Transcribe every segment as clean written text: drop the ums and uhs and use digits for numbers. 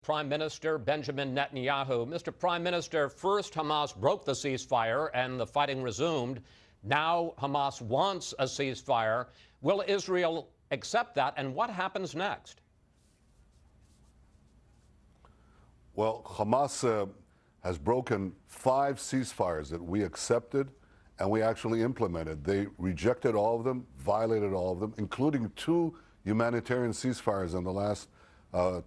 Prime Minister Benjamin Netanyahu. Mr. Prime Minister, first Hamas broke the ceasefire and the fighting resumed. Now Hamas wants a ceasefire. Will Israel accept that, and what happens next? Well, Hamas has broken 5 ceasefires that we accepted and we actually implemented. They rejected all of them, violated all of them, including 2 humanitarian ceasefires in the last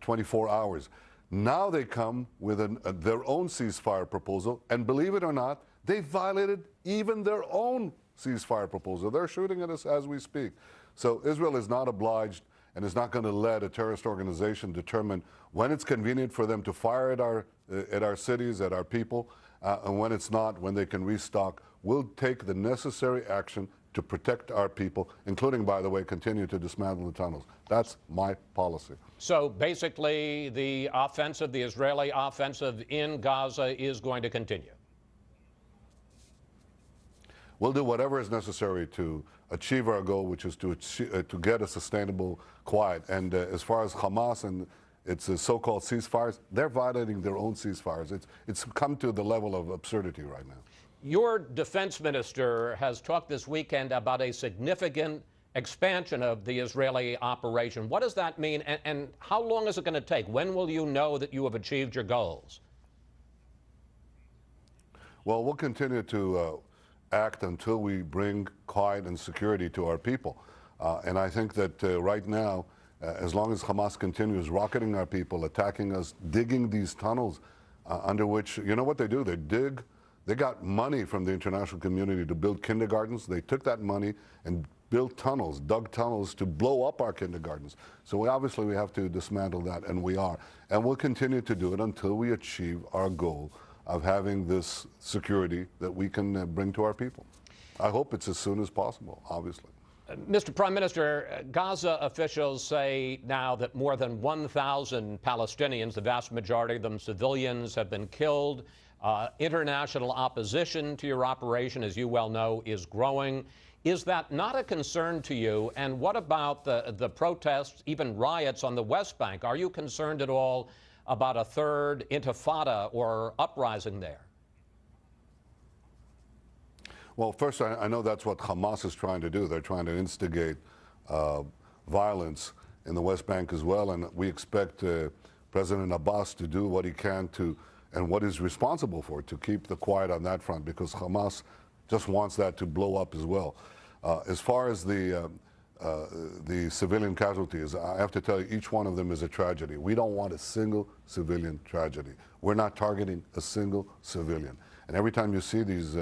24 hours. Now they come with their own ceasefire proposal, and believe it or not, they violated even their own ceasefire proposal. They're shooting at us as we speak. So Israel is not obliged and is not going to let a terrorist organization determine when it's convenient for them to fire at our cities, at our people, and when it's not, when they can restock. We'll take the necessary action to protect our people, including, by the way, continue to dismantle the tunnels. That's my policy. So basically, the offensive, the Israeli offensive in Gaza is going to continue. We'll do whatever is necessary to achieve our goal, which is to get a sustainable quiet. And as far as Hamas and its so-called ceasefires, they're violating their own ceasefires. It's come to the level of absurdity right now. Your defense minister has talked this weekend about a significant expansion of the Israeli operation. What does that mean, and how long is it going to take? When will you know that you have achieved your goals? Well, we'll continue to act until we bring quiet and security to our people. And I think that right now, as long as Hamas continues rocketing our people, attacking us, digging these tunnels under which, you know what they do? They dig. They got money from the international community to build kindergartens. They took that money and built tunnels, dug tunnels to blow up our kindergartens. So obviously we have to dismantle that, and we are. And we'll continue to do it until we achieve our goal of having this security that we can bring to our people. I hope it's as soon as possible, obviously. Mr. Prime Minister, Gaza officials say now that more than 1,000 Palestinians, the vast majority of them civilians, have been killed. International opposition to your operation, as you well know, is growing. Is that not a concern to you? And what about the protests, even riots on the West Bank? Are you concerned at all about a third intifada or uprising there? Well, first, I know that's what Hamas is trying to do. They're trying to instigate violence in the West Bank as well, and we expect President Abbas to do what he can to, and what he's responsible for, to keep the quiet on that front, because Hamas just wants that to blow up as well. As far as the civilian casualties, I have to tell you, each one of them is a tragedy. We don't want a single civilian tragedy. We're not targeting a single civilian. And every time you see these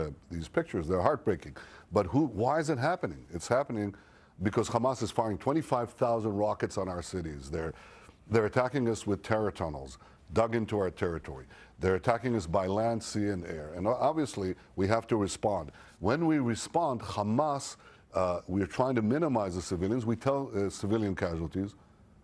pictures, they're heartbreaking. But why is it happening? It's happening because Hamas is firing 25,000 rockets on our cities. They're attacking us with terror tunnels dug into our territory. They're attacking us by land, sea, and air. And obviously, we have to respond. When we respond, Hamas, we're trying to minimize the civilians. We tell civilian casualties,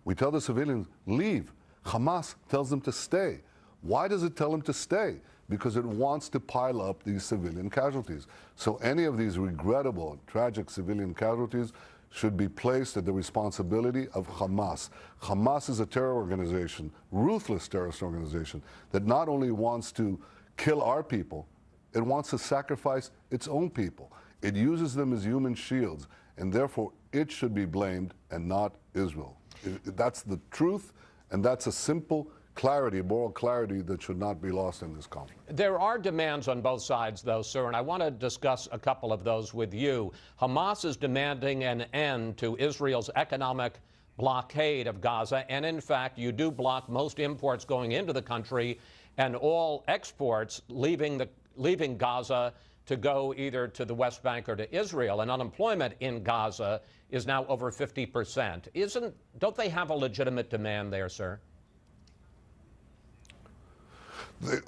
we tell the civilians, leave. Hamas tells them to stay. Why does it tell them to stay? Because it wants to pile up these civilian casualties. So any of these regrettable, tragic civilian casualties should be placed at the responsibility of Hamas. Hamas is a terror organization, ruthless terrorist organization, that not only wants to kill our people, it wants to sacrifice its own people. It uses them as human shields, and therefore it should be blamed and not Israel. That's the truth, and that's a simple clarity, moral clarity that should not be lost in this conflict. There are demands on both sides, though, sir, and I want to discuss a couple of those with you. Hamas is demanding an end to Israel's economic blockade of Gaza, and in fact, you do block most imports going into the country and all exports leaving Gaza to go either to the West Bank or to Israel. And unemployment in Gaza is now over 50%. Don't they have a legitimate demand there, sir?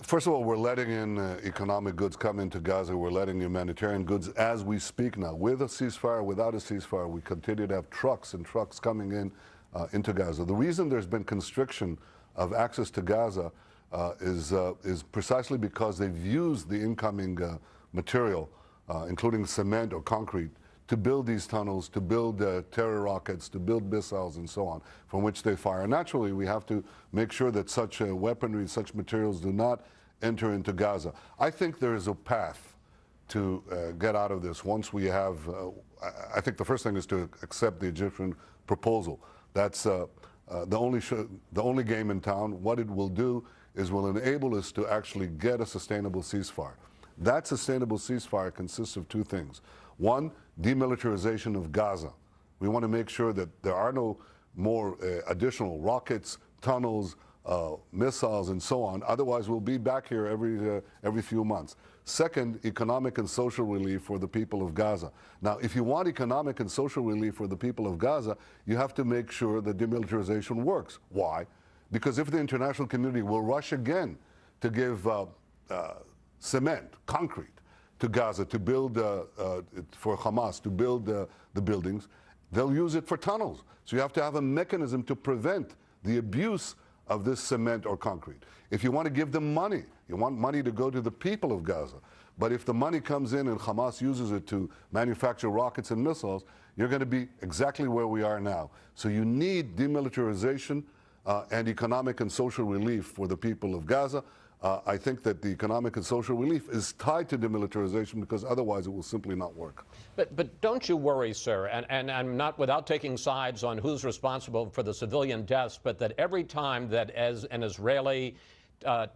First of all, we're letting in economic goods come into Gaza. We're letting humanitarian goods as we speak now. With a ceasefire, without a ceasefire, we continue to have trucks and trucks coming in into Gaza. The reason there's been constriction of access to Gaza is precisely because they've used the incoming material, including cement or concrete, to build these tunnels, to build terror rockets, to build missiles and so on, from which they fire. Naturally, we have to make sure that such weaponry, such materials do not enter into Gaza. I think there is a path to get out of this once we have, I think the first thing is to accept the Egyptian proposal. That's the only game in town. What it will do is will enable us to actually get a sustainable ceasefire. That sustainable ceasefire consists of two things. One, demilitarization of Gaza. We want to make sure that there are no more additional rockets, tunnels, missiles, and so on. Otherwise, we'll be back here every few months. Second, economic and social relief for the people of Gaza. Now, if you want economic and social relief for the people of Gaza, you have to make sure that demilitarization works. Why? Because if the international community will rush again to give cement, concrete, to Gaza to build, for Hamas to build the buildings, they'll use it for tunnels. So you have to have a mechanism to prevent the abuse of this cement or concrete. If you want to give them money, you want money to go to the people of Gaza. But if the money comes in and Hamas uses it to manufacture rockets and missiles, you're going to be exactly where we are now. So you need demilitarization and economic and social relief for the people of Gaza. I think that the economic and social relief is tied to demilitarization because otherwise it will simply not work. But don't you worry, sir, and I'm not without taking sides on who's responsible for the civilian deaths, but that every time that as an Israeli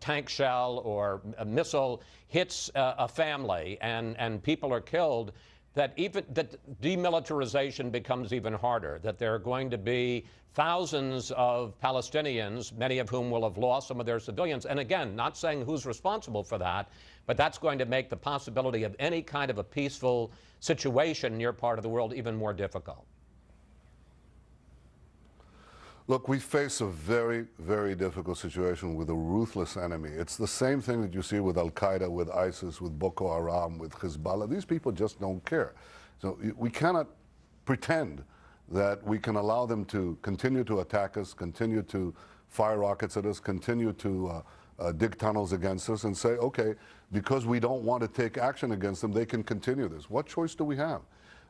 tank shell or a missile hits a family and people are killed, that demilitarization becomes even harder, that there are going to be thousands of Palestinians, many of whom will have lost some of their civilians. And again, not saying who's responsible for that, but that's going to make the possibility of any kind of a peaceful situation in your part of the world even more difficult. Look, we face a very, very difficult situation with a ruthless enemy. It's the same thing that you see with Al-Qaeda, with ISIS, with Boko Haram, with Hezbollah. These people just don't care. So we cannot pretend that we can allow them to continue to attack us, continue to fire rockets at us, continue to dig tunnels against us and say, okay, because we don't want to take action against them, they can continue this. What choice do we have?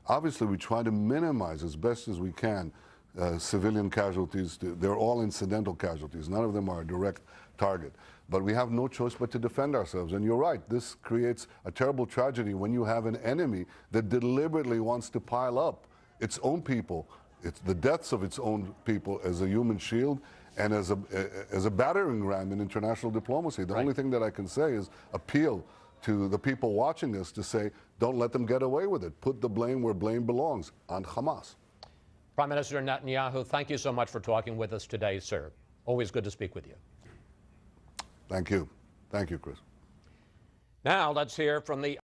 Obviously, we try to minimize as best as we can civilian casualties. They're all incidental casualties. None of them are a direct target. But we have no choice but to defend ourselves. And you're right, this creates a terrible tragedy when you have an enemy that deliberately wants to pile up its own people, the deaths of its own people as a human shield and as a battering ram in international diplomacy. The only thing that I can say is appeal to the people watching this to say, don't let them get away with it. Put the blame where blame belongs, on Hamas. Prime Minister Netanyahu, thank you so much for talking with us today, sir. Always good to speak with you. Thank you. Thank you, Chris. Now let's hear from the